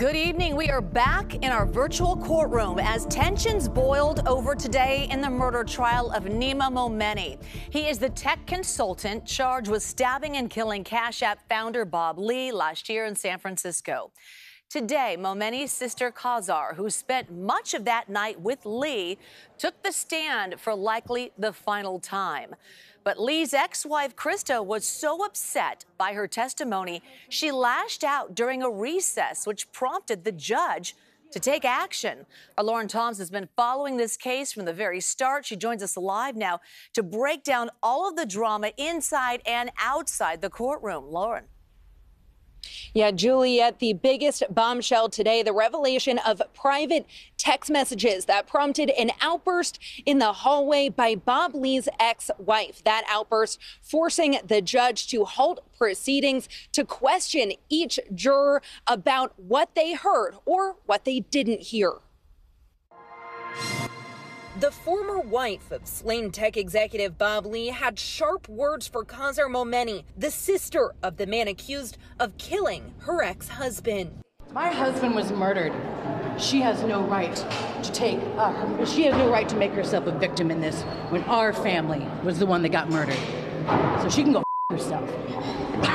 Good evening. We are back in our virtual courtroom as tensions boiled over today in the murder trial of Khazar Momeni. He is the tech consultant charged with stabbing and killing Cash App founder Bob Lee last year in San Francisco. Today, Momeni's sister Khazar, who spent much of that night with Lee, took the stand for likely the final time. But Lee's ex-wife, Krista, was so upset by her testimony, she lashed out during a recess, which prompted the judge to take action. Our Lauren Toms has been following this case from the very start. She joins us live now to break down all of the drama inside and outside the courtroom. Lauren. Yeah, Juliet, the biggest bombshell today, the revelation of private text messages that prompted an outburst in the hallway by Bob Lee's ex-wife. That outburst forcing the judge to halt proceedings to question each juror about what they heard or what they didn't hear. The former wife of slain tech executive Bob Lee had sharp words for Khazar Momeni, the sister of the man accused of killing her ex-husband. My husband was murdered. She has no right to she has no right to make herself a victim in this when our family was the one that got murdered. So she can go herself.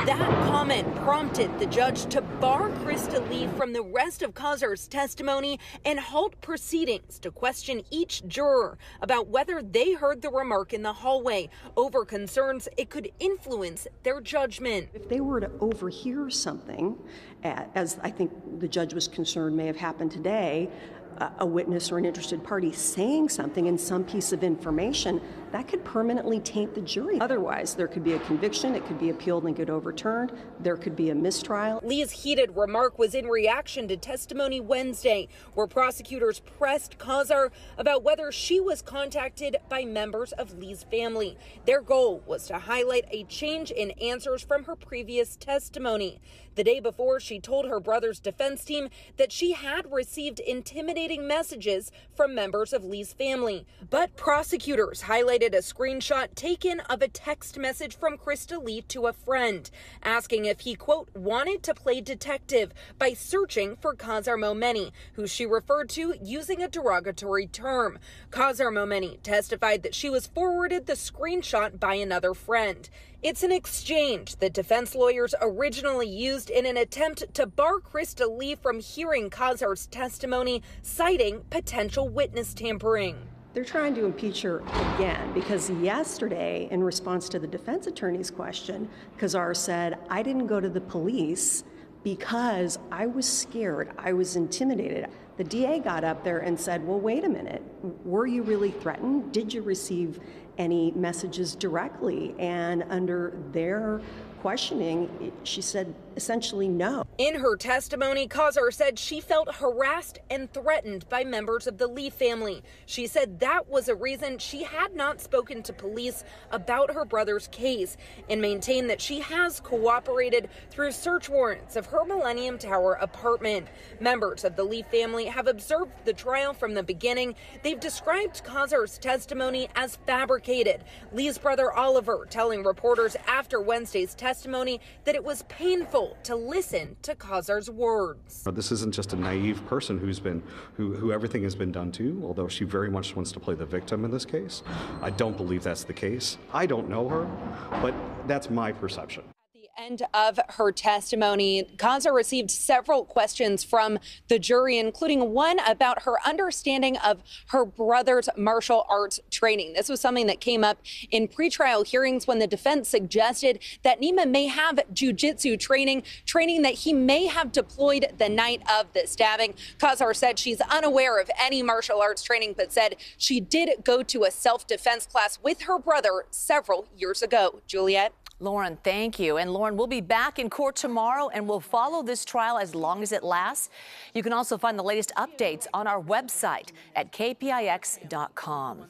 That comment prompted the judge to bar Krista Lee from the rest of Khazar's testimony and halt proceedings to question each juror about whether they heard the remark in the hallway over concerns it could influence their judgment. If they were to overhear something, as I think the judge was concerned may have happened today, a witness or an interested party saying something in some piece of information, that could permanently taint the jury. Otherwise, there could be a conviction, it could be appealed and get overturned, there could be a mistrial. Lee's heated remark was in reaction to testimony Wednesday, where prosecutors pressed Khazar about whether she was contacted by members of Lee's family. Their goal was to highlight a change in answers from her previous testimony. The day before, she told her brother's defense team that she had received intimidating messages from members of Lee's family. But prosecutors highlighted a screenshot taken of a text message from Krista Lee to a friend, asking if he, quote, wanted to play detective by searching for Khazar Momeni, who she referred to using a derogatory term. Khazar Momeni testified that she was forwarded the screenshot by another friend. It's an exchange that defense lawyers originally used in an attempt to bar Krista Lee from hearing Khazar's testimony, citing potential witness tampering. They're trying to impeach her again because yesterday, in response to the defense attorney's question, Khazar said, I didn't go to the police because I was scared, I was intimidated. The DA got up there and said, well, wait a minute, were you really threatened? Did you receive any messages directly? And under their questioning, she said essentially no. In her testimony, Khazar said she felt harassed and threatened by members of the Lee family. She said that was a reason she had not spoken to police about her brother's case, and maintained that she has cooperated through search warrants of her Millennium Tower apartment. Members of the Lee family have observed the trial from the beginning. They've described Khazar's testimony as fabricated. Lee's brother Oliver telling reporters after Wednesday's testimony that it was painful to listen to Khazar's words. This isn't just a naive person who everything has been done to, although she very much wants to play the victim in this case. I don't believe that's the case. I don't know her, but that's my perception. End of her testimony, Khazar received several questions from the jury, including one about her understanding of her brother's martial arts training. This was something that came up in pretrial hearings when the defense suggested that Khazar may have jiu-jitsu training that he may have deployed the night of the stabbing. Khazar said she's unaware of any martial arts training, but said she did go to a self-defense class with her brother several years ago. Juliet? Lauren, thank you. And Lauren, we'll be back in court tomorrow and we'll follow this trial as long as it lasts. You can also find the latest updates on our website at KPIX.com.